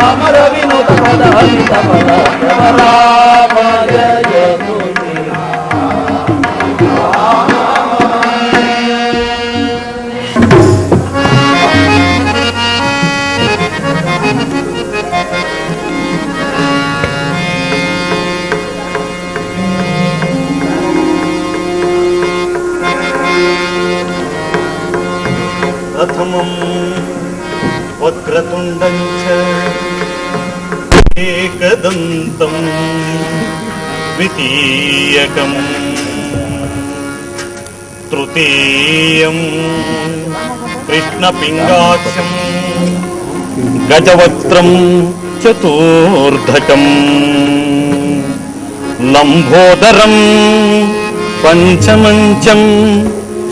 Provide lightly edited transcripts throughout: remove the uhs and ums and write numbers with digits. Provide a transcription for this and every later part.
అమర వినోద పద హరిత పద రామ జయ ప్రథమం వక్రతుండం చ ఏకదంతం ద్వితీయకం తృతీయం కృష్ణపింగాక్షం గజవక్త్రం చతుర్ధకం లంబోదరం పంచమంచం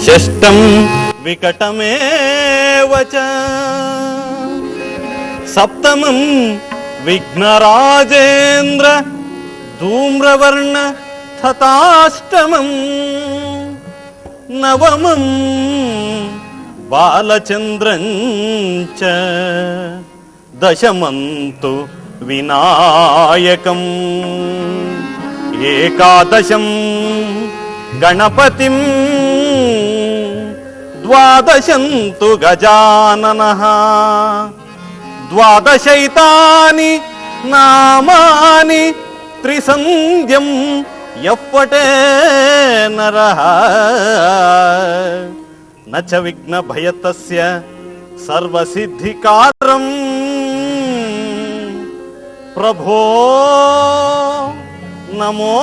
షష్టం వికటమేవ చ సప్తమం విఘ్నరాజేంద్ర ధూమ్రవర్ణ తథాష్టమం నవమం బాలచంద్రం చ దశమంతు వినాయకం ఏకాదశం గణపతిం ద్వాదశంతు గజాననః ద్వాదశైతాని నామాని త్రిసంధ్యం యప్పటే నరః నచ విఘ్న భయతస్య సర్వసిద్ధికారం ప్రభో నమో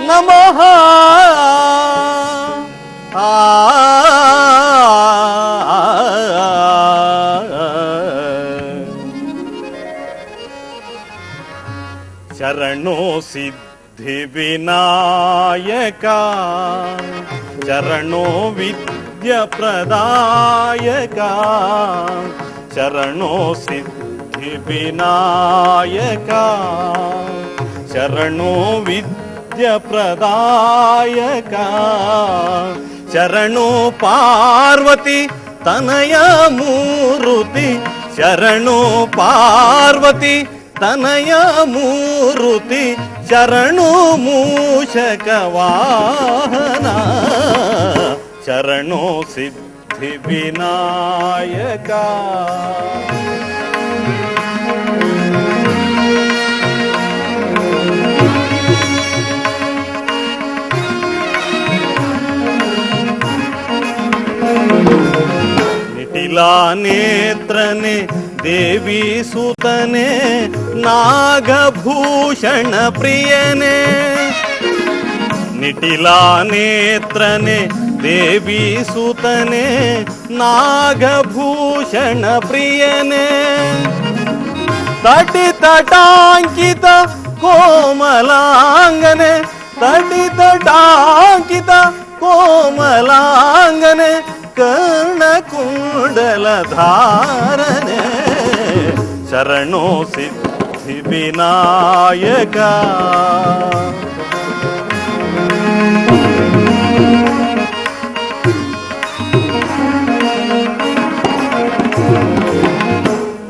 నమః శరణో సిద్ధి వినాయక శరణో విద్య ప్రదాయక శరణో సిద్ధి వినాయక శరణో విద్య ప్రదాయక శరణో పార్వతి తనయమూర్తి శరణో పార్వతి తనయమూర్తి శరణు మూషక వాహన శరణో సిద్ధి వినాయక నిటిలా నేత్రనే దేవి సుతనే నాగభూషణ ప్రియనే నిటిలా నేత్రనే దేవి సుతనే నాగభూషణ ప్రియనే తటి తటాంకిత కోమలాంగనే తటి తటాంకిత కోమలాంగనే కర్ణకుండలధారనే శరణో సిద్ధి వినాయక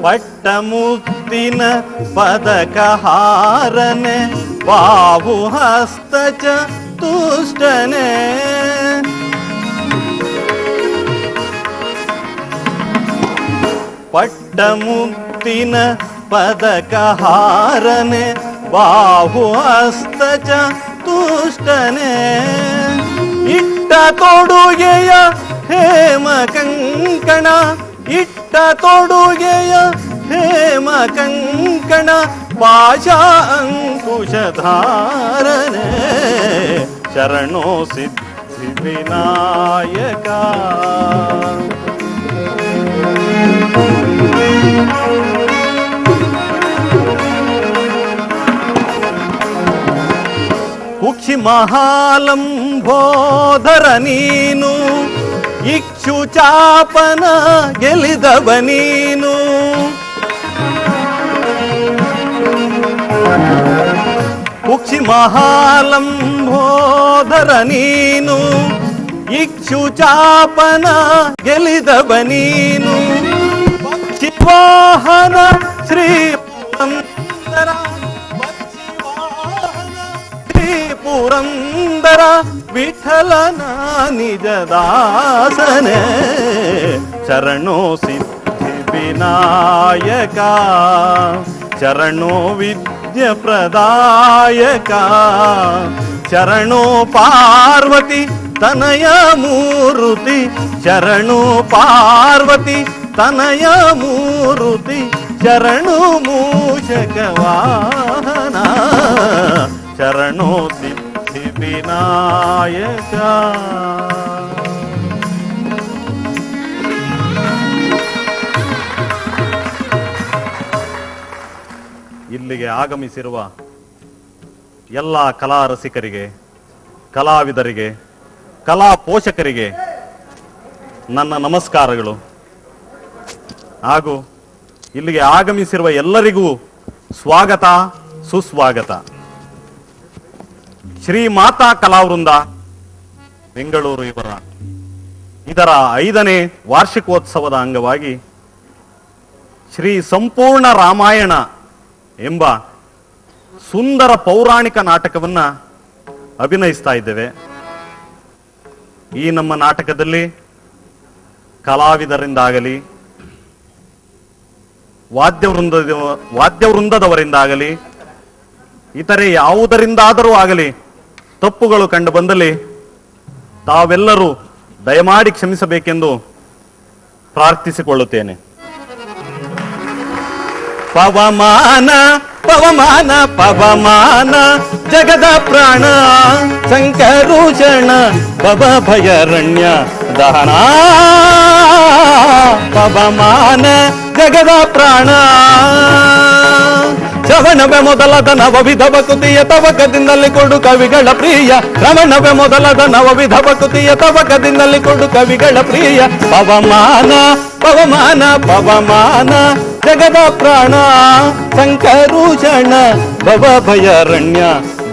పట్టముక్తిన పదకహారనే బాహు హస్త చతుష్టనే ಪಟ್ಟಮುತ್ತಿನ ಪದಕಹಾರನೆ ಬಾಹು ಹಸ್ತ ಚತುಷ್ಟನೆ ಇಟ್ಟ ತೊಡುಗೆಯ ಹೇಮ ಕಂಕಣ ಇಟ್ಟ ತೊಡುಗೆಯ ಹೇಮ ಕಂಕಣ ಪಾಶ ಅಂಕುಶಧಾರನೆ ಶರಣೋ ಸಿದ್ಧಿ ವಿನಾಯಕ ಕುಕ್ಷಿ ಮಹಾಲಂಬೋಧರ ನೀನು ಇಕ್ಷು ಚಾಪನ ಗೆಲಿದವ ನೀನು ಕುಕ್ಷಿ ಮಹಾಲಂಬೋಧರ ನೀನು ಇಕ್ಷು ಚಾಪನ ಗೆಲಿದವ ನೀನು ಶಿವಾಹನ ಶ್ರೀ ಪುರಂದರ ವಿಠಲನ ನಿಜದಾಸನೆ ಶರಣೋ ಸಿದ್ಧಿ ವಿನಾಯಕ ಶರಣೋ ವಿದ್ಯ ಪ್ರದಾಯಕ ಶರಣೋ ಪಾರ್ವತಿ ತನಯ ಮೂರುತಿ ಶರಣೋ ಪಾರ್ವತಿ ತನಯ ಮೂರುತಿ ಶರಣು ಮೂಷಕ ವಾಹನ ಶರಣೋ ಸಿದ್ಧಿ ವಿನಾಯಕ. ಇಲ್ಲಿಗೆ ಆಗಮಿಸಿರುವ ಎಲ್ಲ ಕಲಾ ರಸಿಕರಿಗೆ, ಕಲಾವಿದರಿಗೆ, ಕಲಾ ಪೋಷಕರಿಗೆ ನನ್ನ ನಮಸ್ಕಾರಗಳು. ಹಾಗೂ ಇಲ್ಲಿಗೆ ಆಗಮಿಸಿರುವ ಎಲ್ಲರಿಗೂ ಸ್ವಾಗತ, ಸುಸ್ವಾಗತ. ಶ್ರೀ ಮಾತಾ ಕಲಾವೃಂದ ಬೆಂಗಳೂರು ಇದರ 5ನೇ ವಾರ್ಷಿಕೋತ್ಸವದ ಅಂಗವಾಗಿ ಶ್ರೀ ಸಂಪೂರ್ಣ ರಾಮಾಯಣ ಎಂಬ ಸುಂದರ ಪೌರಾಣಿಕ ನಾಟಕವನ್ನ ಅಭಿನಯಿಸ್ತಾ ಇದ್ದೇವೆ. ಈ ನಮ್ಮ ನಾಟಕದಲ್ಲಿ ಕಲಾವಿದರಿಂದಾಗಲಿ, ವಾದ್ಯವೃಂದದವರಿಂದಾಗಲಿ, ಇತರೆ ಯಾವುದರಿಂದಾದರೂ ಆಗಲಿ ತಪ್ಪುಗಳು ಕಂಡು ಬಂದಲ್ಲಿ ತಾವೆಲ್ಲರೂ ದಯಮಾಡಿ ಕ್ಷಮಿಸಬೇಕೆಂದು ಪ್ರಾರ್ಥಿಸಿಕೊಳ್ಳುತ್ತೇನೆ. ಪವಮಾನ ಪವಮಾನ ಪವಮಾನ ಜಗದ ಪ್ರಾಣ ಸಂಕರುಷಣ ಭವ ಭಯರಣ್ಯ ದಹನ ಪವಮಾನ ಜಗದ ಪ್ರಾಣ ಶ್ರವಣವೇ ಮೊದಲದ ನವವಿಧ ಭಕುತಿಯ ತವಕದಿಂದಲೇ ಕೊಡು ಕವಿಗಳ ಪ್ರಿಯ ಶ್ರವಣವೇ ಮೊದಲದ ನವವಿಧ ಭಕುತಿಯ ತವಕದಿಂದಲೇ ಕೊಡು ಕವಿಗಳ ಪ್ರಿಯ ಪವಮಾನ ಪವಮಾನ ಪವಮಾನ ಜಗದ ಪ್ರಾಣ ಸಂಕರುಷಣ ಭವ ಭಯರಣ್ಯ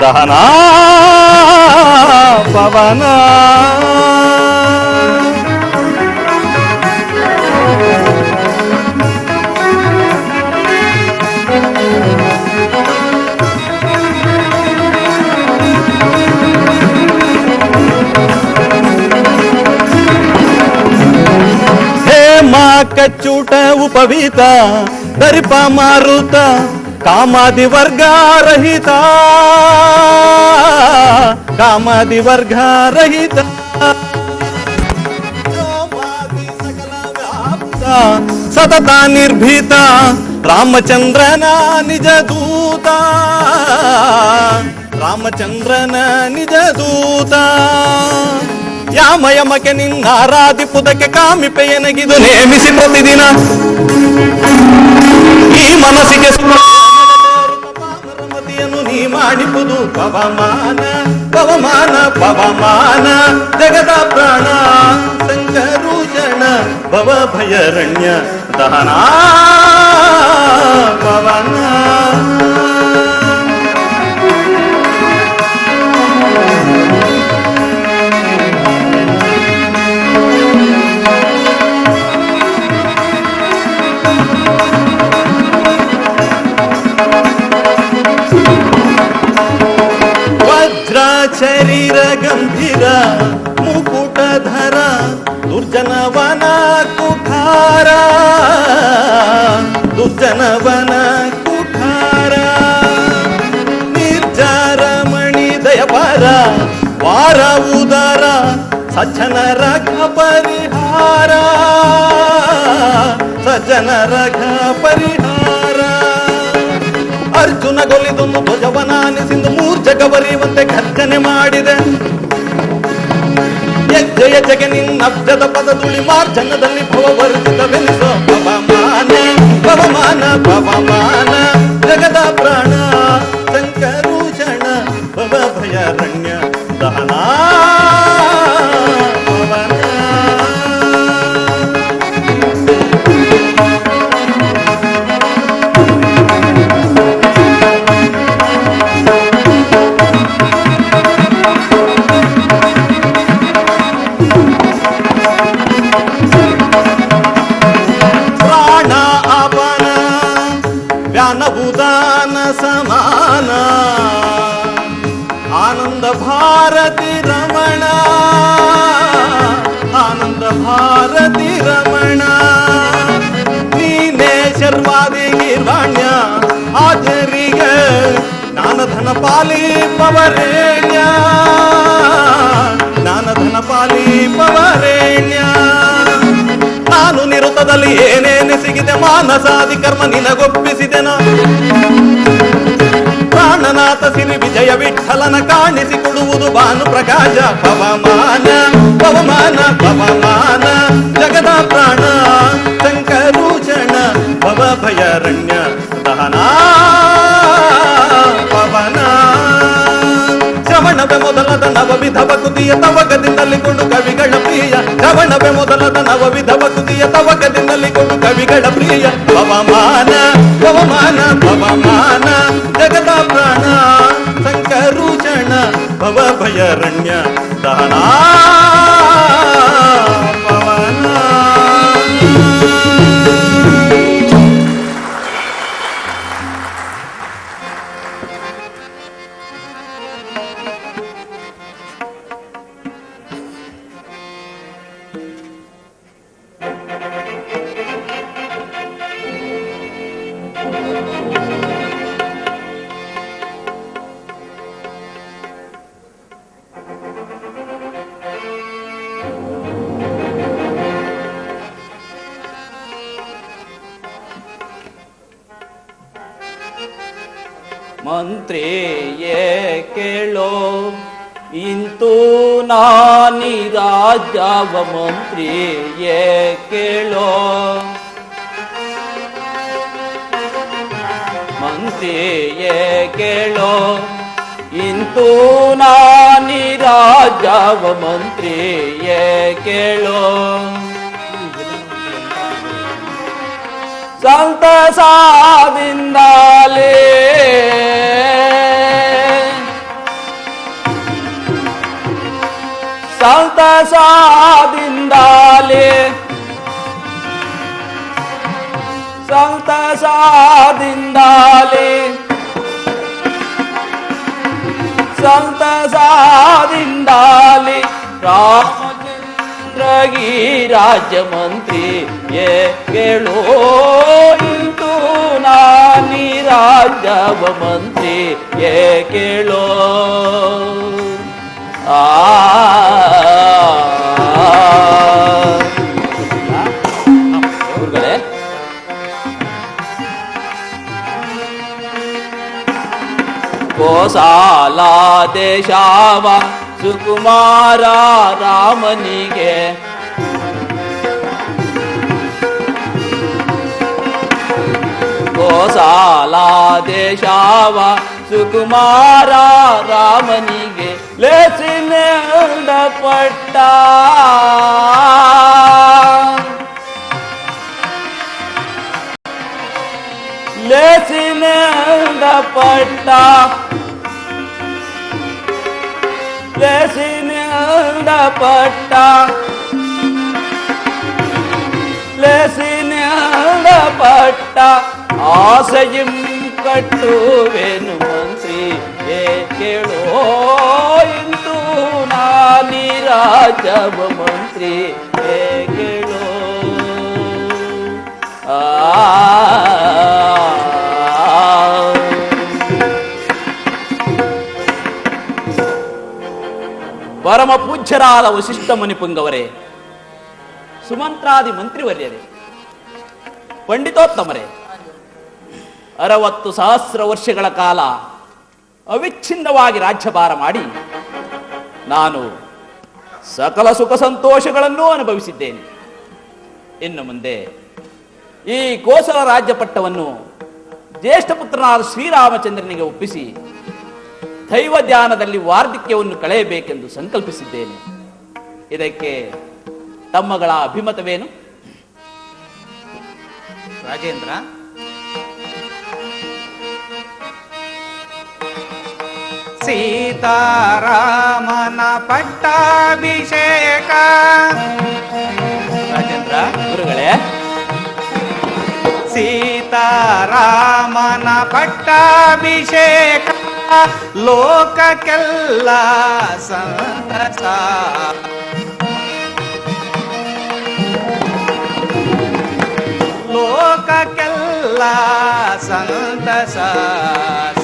ದಹನ ಪವನ ಕಚ್ಚೂಟ ಉಪವೀತ ದರಿಪ ಮಾರುತ ಕಾಮಾದಿ ವರ್ಗ ರಹಿತ ಕಾಮಾದಿ ವರ್ಗ ರಹಿತ ಸತತ ನಿರ್ಭೀತ ರಾಮಚಂದ್ರನ ನಿಜ ದೂತ ರಾಮಚಂದ್ರನ ನಿಜ ದೂತ ಯಾಮ ಯಮಕ್ಕೆ ನಿನ್ನಾರಾಧಿಪುದಕ್ಕೆ ಕಾಮಿಪೆಯನಗಿದು ನೇಮಿಸಿ ಪ್ರತಿದಿನ ಈ ಮನಸ್ಸಿಗೆ ಮತಿಯನ್ನು ನೀ ಮಾಡಿಪುದು ಪವಮಾನ ಪವಮಾನ ಪವಮಾನ ಜಗದ ಪ್ರಾಣ ಸಂಕರುಷಣ ಭವ ಭಯರಣ್ಯ ದಹನ ಪವನ ಶರೀರ ಗಂಭೀರ ಮುಕುಟಧರ ದುರ್ಜನವನ ಕುಠಾರ ದುರ್ಜನವನ ಕುಠಾರ ನಿರ್ಜಾರ ಮಣಿ ದಯಪಾರ ವಾರ ಉದಾರ ಸಜ್ಜನರ ಪರಿಹಾರ ಸಜ್ಜನರ ಪರಿಹಾರ ಅರ್ಜುನ ಗೊಲಿದೊಂದು ಧ್ವಜವನಾನಿಸಿಂದು ಮೂರ್ಜಗವರಿಯುವಂತೆ ಗರ್ಜನೆ ಮಾಡಿದೆ ಹೆಜ್ಜೆಯ ಜಗೆ ನಿನ್ನಬ್ಜದ ಪದದುಳಿ ಮಾರ್ಜನದಲ್ಲಿ ಭವವರ್ಜಿತವೆನಿಸೋ ಪವಮಾನ ಪವಮಾನ ಪವಮಾನ ಜಗದ ಪ್ರಾಣ ಶಂಕರೂಷಣ ಭವ ಭಯಾರಣ್ಯ ದಹನ ಪವನ ಜ್ಞಾನಭೂದಾನ ಸಮಾನ ಆನಂದ ಭಾರತಿ ರಮಣ ಆನಂದ ಭಾರತಿ ರಮಣ ನೀನೇ ಶರ್ವಾದಿ ಗಿರ್ವಾಣ್ಯ ಆಚರಿಗ ಜ್ಞಾನಧನ ಪಾಲಿ ಪವರೇಣ್ಯ ಜ್ಞಾನಧನ ಪಾಲಿ ಪವರೇಣ್ಯ ನಾನು ನಿರುತದಲ್ಲಿ ಏನೇನೆಸಿಗಿದೆ ಮಾನಸಾದಿ ಕರ್ಮ ನಿನಗೊಪ್ಪಿಸಿದೆನ ಪ್ರಾಣನಾಥ ಸಿರಿ ವಿಜಯ ವಿಠಲನ ಕಾಣಿಸಿಕೊಡುವುದು ಭಾನು ಪ್ರಕಾಶ ಪವಮಾನ ಪವಮಾನ ಪವಮಾನ ಜಗದ ಪ್ರಾಣ ಶಂಕರೂಷಣ ಭವ ಭಯಾರಣ್ಯ ದಹನ ಪವನ ಶ್ರವಣವೇ ಮೊದಲದ ನವವಿಧ ಭಕುತಿಯ ತವಕದಿಂದಲಿ ಕೊಂಡು ಕವಿಗಳ ಪ್ರಿಯ ಶ್ರವಣವೇ ಮೊದಲದ ನವವಿಧ ಭಕುತಿಯ ತವಕದಿಂದಲಿ ಕೊಂಡು ಕವಿಗಳ ಪ್ರಿಯ ಪವಮಾನ ಪವಮಾನ ಪವಮಾನ ಜಗದ ಪ್ರಾಣ ಶಂಕರೂಷಣ ಭವ ಭಯಾರಣ್ಯ ದಹನ ಪವನ. ಮಂತ್ರಿಯೇ ಕೇಳೋ ಇಂತು ನಾನಿ ರಾಜವ ಮಂತ್ರಿಯೇ ಕೇಳೋ ಮಂತ್ರಿಯೇ ಕೇಳೋ ಇಂತು ನಾನಿ ರಾಜವ ಮಂತ್ರಿಯೇ ಕೇಳೋ ಸಂತಸಾದಿಂದಲೇ ಸಂತಸಾದಿಂದಲೇ ಸಂತಸಾದಿಂದಲೇ ಸಂತಸಾದಿಂದಲೇ ರಾಮಚಂದ್ರಗಿ ರಾಜ್ಯ ಮಂತ್ರಿ ಏ ಕೇಳೋ ಇಂದು ನಾನಿ ರಾಜವ ಮಂತ್ರಿ ಏ ಕೇಳೋ ಊರ್ಗಳೇ ಕೋಸಾಲ ದೇಶವ ಸುಕುಮಾರ ರಾಮನಿಗೆ ಕೋಸಾಲ ದೇಶವ ಸುಕುಮಾರ ರಾಮನಿಗೆ ಲೇಸಿನಿಂದ ಪಟ್ಟ ಲೇಸಿನಿಂದ ಪಟ್ಟ ಲೇಸಿನಿಂದ ಪಟ್ಟ ಲೇಸಿನಿಂದ ಪಟ್ಟ ಆಸೆಯಂ ಕಟ್ಟುವೆನು ಮಂತ್ರಿ ಏ ಕೇಳೋ ಇಂದು ನಾನಿ ರಾಜವ ಮಂತ್ರಿ ಏ ಕೇಳೋ ಪೂಜ್ಯರಾದ ವಸಿಷ್ಠ ಮುನಿಪುಂಗವರೇ, ಸುಮಂತ್ರಾದಿ ಮಂತ್ರಿವರ್ಯರೇ, ಪಂಡಿತೋತ್ತಮರೇ, 60,000 ವರ್ಷಗಳ ಕಾಲ ಅವಿಚ್ಛಿನ್ನವಾಗಿ ರಾಜ್ಯಭಾರ ಮಾಡಿ ನಾನು ಸಕಲ ಸುಖ ಸಂತೋಷಗಳನ್ನೂ ಅನುಭವಿಸಿದ್ದೇನೆ. ಇನ್ನು ಮುಂದೆ ಈ ಕೋಸಲ ರಾಜ್ಯ ಪಟ್ಟವನ್ನು ಜ್ಯೇಷ್ಠ ಪುತ್ರನಾದ ಶ್ರೀರಾಮಚಂದ್ರನಿಗೆ ಒಪ್ಪಿಸಿ ದೈವ ಧ್ಯಾನದಲ್ಲಿ ವಾರ್ಧಕ್ಯವನ್ನು ಕಳೆಯಬೇಕೆಂದು ಸಂಕಲ್ಪಿಸಿದ್ದೇನೆ. ಇದಕ್ಕೆ ತಮ್ಮಗಳ ಅಭಿಮತವೇನು? ರಾಜೇಂದ್ರ, ಸೀತಾರಾಮನ ಪಟ್ಟಾಭಿಷೇಕ. ರಾಜೇಂದ್ರ ಗುರುಗಳೇ, ಸೀತಾರಾಮನ ಪಟ್ಟಾಭಿಷೇಕ ಲೋಕಕ್ಕೆಲ್ಲ ಸಂತಸ. ಲೋಕಕ್ಕೆಲ್ಲ ಸಂತಸ.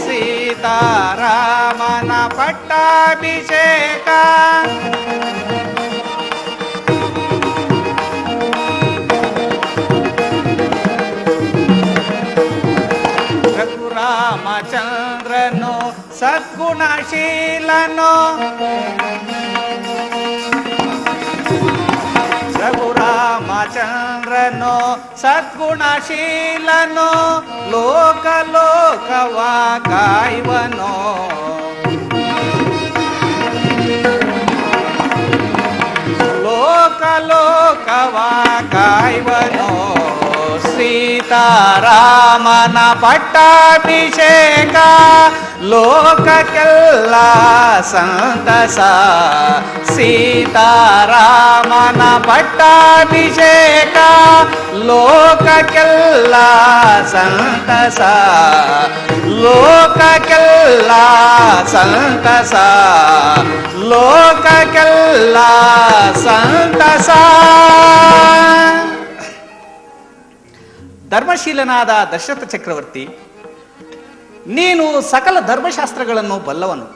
ಸೀತಾರಾಮನ ಪಟ್ಟಾಭಿಷೇಕ. ರಾಮಚಂದ್ರನು ಸದ್ಗುಣಶೀಲನು. ರಘುರಾಮಚಂದ್ರನು ಸದ್ಗುಣಶೀಲನು. ಲೋಕ ಲೋಕವ ಕಾಯುವನು. ಲೋಕ ಲೋಕವ ಕಾಯುವನು. ಸೀತಾರಾಮನ ಪಟ್ಟಾಭಿಷೇಕ ಲೋಕಕ್ಕೆಲ್ಲ ಸಂತಸ. ಸೀತಾರಾಮನ ಪಟ್ಟಾಭಿಷೇಕ ಲೋಕಕ್ಕೆಲ್ಲ ಸಂತಸ. ಲೋಕಕ್ಕೆಲ್ಲ ಸಂತಸ. ಲೋಕಕ್ಕೆಲ್ಲ ಸಂತಸ. ಧರ್ಮಶೀಲನಾದ ದಶರಥ ಚಕ್ರವರ್ತಿ, ನೀನು ಸಕಲ ಧರ್ಮಶಾಸ್ತ್ರಗಳನ್ನು ಬಲ್ಲವನು.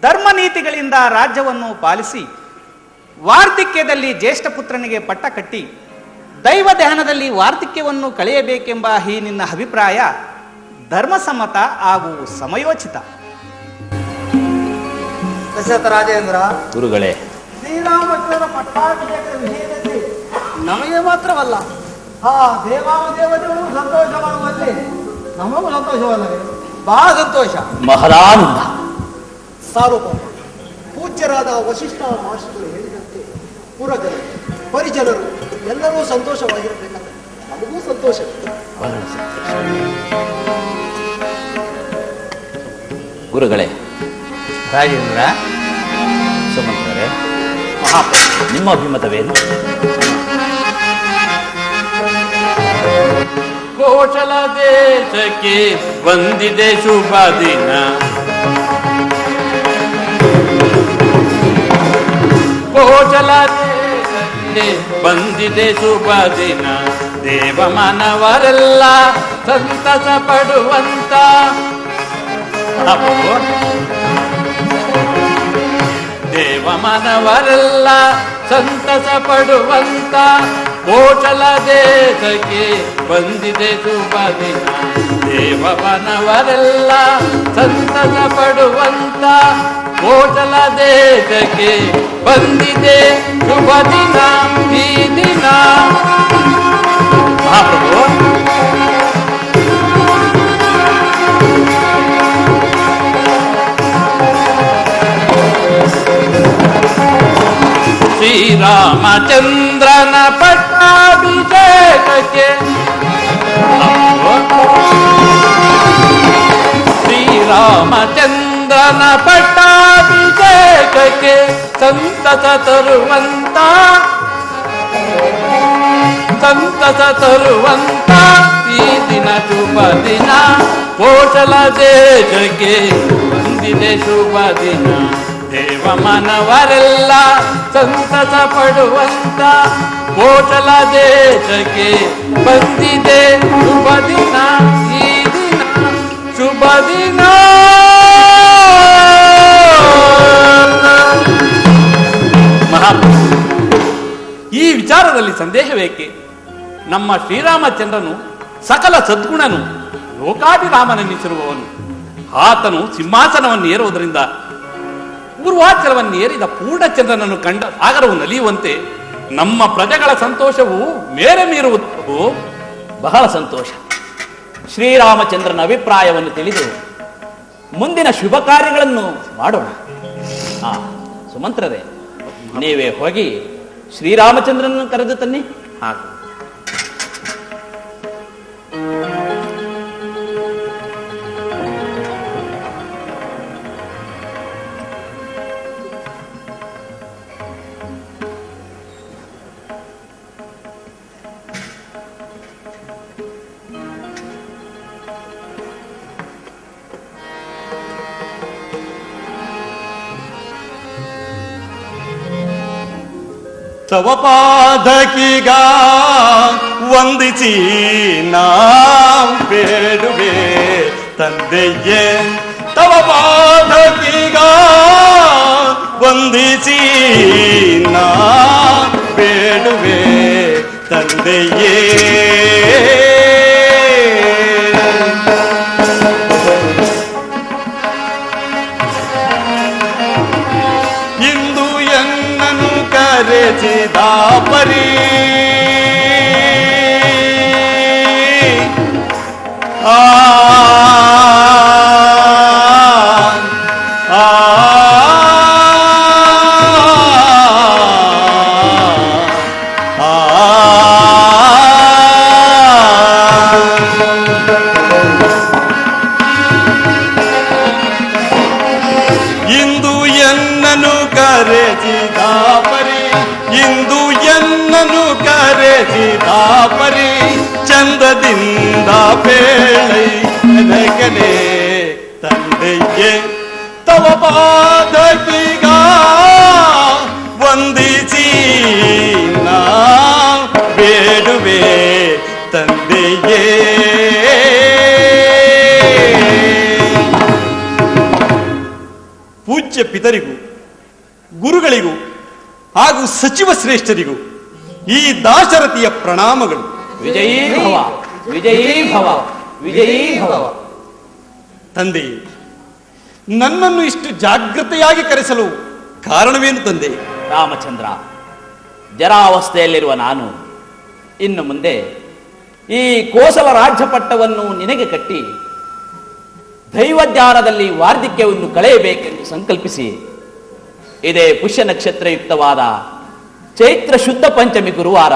ಧರ್ಮ ನೀತಿಗಳಿಂದ ರಾಜ್ಯವನ್ನು ಪಾಲಿಸಿ ವಾರ್ಧಕ್ಯದಲ್ಲಿ ಜ್ಯೇಷ್ಠ ಪುತ್ರನಿಗೆ ಪಟ್ಟ ಕಟ್ಟಿ ದೈವ ಧ್ಯಾನದಲ್ಲಿ ವಾರ್ಧಕ್ಯವನ್ನು ಕಳೆಯಬೇಕೆಂಬ ಈ ನಿನ್ನ ಅಭಿಪ್ರಾಯ ಧರ್ಮಸಮ್ಮತ ಹಾಗೂ ಸಮಯೋಚಿತ. ದಶರಥ ರಾಜೇಂದ್ರ, ಗುರುಗಳೇ, ಶ್ರೀರಾಮಚಂದ್ರ ಪಟ್ಟಾಭಿಷೇಕದ ವಿಷಯದಲ್ಲಿ ನಮಗೆ ಮಾತ್ರವಲ್ಲ, ಆ ದೇವಾದೇವತೆಗಳು ಸಂತೋಷವಾಗುವಲ್ಲಿ ನಮಗೂ ಸಂತೋಷವಲ್ಲವೇ? ಬಹಳ ಸಂತೋಷ, ಮಹದಾನಂದ. ಸಾರ್ವಭೌಮ ಪೂಜ್ಯರಾದ ವಸಿಷ್ಠ ಮಹರ್ಷಿಗಳು ಹೇಳಿದಂತೆ ಪುರಜನರು ಪರಿಜನರು ಎಲ್ಲರೂ ಸಂತೋಷವಾಗಿರಬೇಕಂತ ನಮಗೂ ಸಂತೋಷ. ಗುರುಗಳೇ, ರಾಜೇಂದ್ರ, ಸುಮಂತ್ರರೇ, ಮಹಾಪ್ರಭು, ನಿಮ್ಮ ಅಭಿಮತವೇನು? ಕೋಶಲ ದೇಶಕ್ಕೆ ಬಂದಿದೆ ಶುಭ ದಿನ. ಕೋಶಲ ದೇಶಕ್ಕೆ ಬಂದಿದೆ ಶುಭ ದಿನ. ದೇವಮಾನವರೆಲ್ಲ ಸಂತಸ ಪಡುವಂತ. ದೇವಮಾನವರೆಲ್ಲ ಸಂತಸ ಪಡುವಂತ ಕೋಶಲ ದೇಶಕ್ಕೆ ಬಂದಿದೆ ಶುಭ ದಿನ. ದೇವಮಾನವರೆಲ್ಲ ಸಂತಸ ಪಡುವಂತ ಕೋಶಲ ದೇಶಕ್ಕೆ ಬಂದಿದೆ ಶುಭ ದಿನ. ಈ ದಿನ ಮಹಾಪ್ರಭು, ಶ್ರೀರಾಮಚಂದ್ರನ ಪಟ್ಟಾಭಿಷೇಕಕ್ಕೆ ಶ್ರೀರಾಮಚಂದ್ರನ ಪಟ್ಟಾಭಿಷೇಕಕ್ಕೆ ಸಂತಸ ತರುವಂತ ಸಂತಸ ತರುವಂತ ಈ ದಿನ ಶುಭ ದಿನ. ಕೋಶಲ ದೇಶಕ್ಕೆ ಬಂದಿದೆ ಶುಭ ದಿನ. ದೇವಮಾನವರೆಲ್ಲ ಸಂತಸ ಪಡುವಂತ ಕೋಶಲ ದೇಶಕ್ಕೆ ಬಂದಿದೆ ಶುಭ ದಿನ. ಈ ದಿನ ಶುಭ ದಿನ. ವಿಚಾರದಲ್ಲಿ ಸಂದೇಹವೇಕೆ? ನಮ್ಮ ಶ್ರೀರಾಮಚಂದ್ರನು ಸಕಲ ಸದ್ಗುಣನು, ಲೋಕಾಭಿರಾಮನೆನ್ನಿಸಿರುವವನು. ಆತನು ಸಿಂಹಾಸನವನ್ನು ಏರುವುದರಿಂದ ಪೂರ್ವಾಚಲವನ್ನು ಏರಿದ ಪೂರ್ಣಚಂದ್ರನನ್ನು ಕಂಡ ಸಾಗರವು ನಲಿಯುವಂತೆ ನಮ್ಮ ಪ್ರಜೆಗಳ ಸಂತೋಷವು ಮೇರೆ ಮೀರುವುದು. ಬಹಳ ಸಂತೋಷ. ಶ್ರೀರಾಮಚಂದ್ರನ ಅಭಿಪ್ರಾಯವನ್ನು ತಿಳಿದು ಮುಂದಿನ ಶುಭ ಕಾರ್ಯಗಳನ್ನು ಮಾಡೋಣ. ಸುಮಂತ್ರರೇ, ನೀವೇ ಹೋಗಿ ಶ್ರೀರಾಮಚಂದ್ರನನ್ನು ಕರೆದು ತನ್ನಿ. ಹಾಗೆ ತವ ಪಾದಕೀಗ ವಂದಿಸಿ ನಾ ಬೇಡುವೆ ತಂದೆಯೇ, ತವ ಪಾದಕೀಗ ವಂದಿಸಿ ನಾ ಬೇಡುವೆ ತಂದೆಯೇ. ಇಂದು ಎನ್ನನು ಕರೆಸಿದ ಪರಿ ಆ ಇಂದು ಎನ್ನನು ಕರೆಸಿದ ಪರಿ, ಇಂದು ಎನ್ನನು ಕರೆಸಿದ ಪರಿ, ಚಂದದಿಂದ ಬೇಳೈ ಬೆಳಗನೆ ತಂದೆಯೇ, ತವ ಪಾದಕೀಗ ವಂದಿಸಿ ನಾ ಬೇಡುವೆ ತಂದೆಯೇ. ಪೂಜ್ಯ ಪಿತರಿಗೂ ಗುರುಗಳಿಗೂ ಹಾಗೂ ಸಚಿವ ಶ್ರೇಷ್ಠರಿಗೂ ಈ ದಾಶರಥಿಯ ಪ್ರಣಾಮಗಳು. ವಿಜಯೀ ಭವ, ವಿಜಯೀ ಭವ, ವಿಜಯೀ ಭವ. ತಂದೆ, ನನ್ನನ್ನು ಇಷ್ಟು ಜಾಗೃತೆಯಾಗಿ ಕರೆಸಲು ಕಾರಣವೇನು ತಂದೆ? ರಾಮಚಂದ್ರ, ಜರಾವಸ್ಥೆಯಲ್ಲಿರುವ ನಾನು ಇನ್ನು ಮುಂದೆ ಈ ಕೋಸಲ ರಾಜ್ಯ ಪಟ್ಟವನ್ನು ನಿನಗೆ ಕಟ್ಟಿ ದೈವಜ್ಞಾನದಲ್ಲಿ ವಾರ್ಧಿಕ್ಯವನ್ನು ಕಳೆಯಬೇಕೆಂದು ಸಂಕಲ್ಪಿಸಿ ಇದೇ ಪುಷ್ಯ ನಕ್ಷತ್ರಯುಕ್ತವಾದ ಚೈತ್ರ ಶುದ್ಧ ಪಂಚಮಿ ಗುರುವಾರ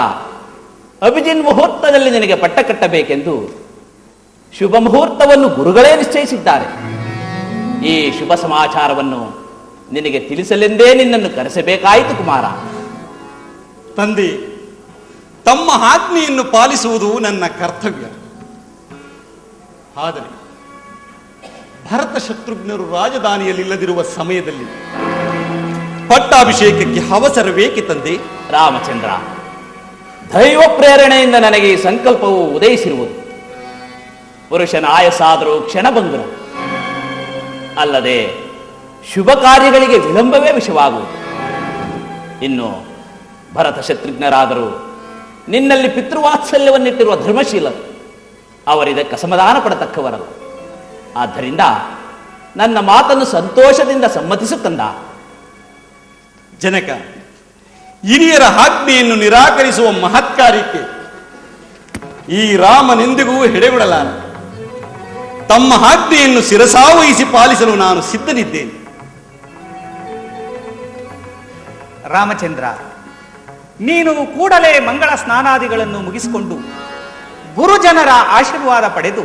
ಅಭಿಜಿನ್ ಮುಹೂರ್ತದಲ್ಲಿ ನಿನಗೆ ಪಟ್ಟ ಕಟ್ಟಬೇಕೆಂದು ಶುಭ ಮುಹೂರ್ತವನ್ನು ಗುರುಗಳೇ ನಿಶ್ಚಯಿಸಿದ್ದಾರೆ. ಈ ಶುಭ ಸಮಾಚಾರವನ್ನು ನಿನಗೆ ತಿಳಿಸಲೆಂದೇ ನಿನ್ನನ್ನು ಕರೆಸಬೇಕಾಯಿತು ಕುಮಾರ. ತಂದೆ, ತಮ್ಮ ಆಜ್ಞೆಯನ್ನು ಪಾಲಿಸುವುದು ನನ್ನ ಕರ್ತವ್ಯ. ಆದರೆ ಭರತ ಶತ್ರುಘ್ನರು ರಾಜಧಾನಿಯಲ್ಲಿಲ್ಲದಿರುವ ಸಮಯದಲ್ಲಿ ಪಟ್ಟಾಭಿಷೇಕಕ್ಕೆ ಅವಸರವೇಕೆ ತಂದೆ? ರಾಮಚಂದ್ರ, ದೈವ ಪ್ರೇರಣೆಯಿಂದ ನನಗೆ ಈ ಸಂಕಲ್ಪವು ಉದಯಿಸಿರುವುದು. ಪುರುಷನ ಆಯಸ್ಸಾದರೂ ಕ್ಷಣಭಂಗುರ, ಅಲ್ಲದೆ ಶುಭ ಕಾರ್ಯಗಳಿಗೆ ವಿಳಂಬವೇ ವಿಷವಾಗುವುದು. ಇನ್ನು ಭರತ ಶತ್ರುಘ್ನರಾದರೂ ನಿನ್ನಲ್ಲಿ ಪಿತೃವಾತ್ಸಲ್ಯವನ್ನಿಟ್ಟಿರುವ ಧರ್ಮಶೀಲರು, ಅವರಿದಕ್ಕೆ ಅಸಮಾಧಾನ ಪಡತಕ್ಕವರಲ್ಲ. ಆದ್ದರಿಂದ ನನ್ನ ಮಾತನ್ನು ಸಂತೋಷದಿಂದ ಸಮ್ಮತಿಸುತ್ತಂದ. ಜನಕ, ಹಿರಿಯರ ಆಜ್ಞೆಯನ್ನು ನಿರಾಕರಿಸುವ ಮಹತ್ಕಾರ್ಯಕ್ಕೆ ಈ ರಾಮನೆಂದಿಗೂ ಹೆಡೆಗೊಡಲಾರ. ತಮ್ಮ ಆಜ್ಞೆಯನ್ನು ಶಿರಸಾವಹಿಸಿ ಪಾಲಿಸಲು ನಾನು ಸಿದ್ಧನಿದ್ದೇನೆ. ರಾಮಚಂದ್ರ, ನೀನು ಕೂಡಲೇ ಮಂಗಳ ಸ್ನಾನಾದಿಗಳನ್ನು ಮುಗಿಸಿಕೊಂಡು ಗುರುಜನರ ಆಶೀರ್ವಾದ ಪಡೆದು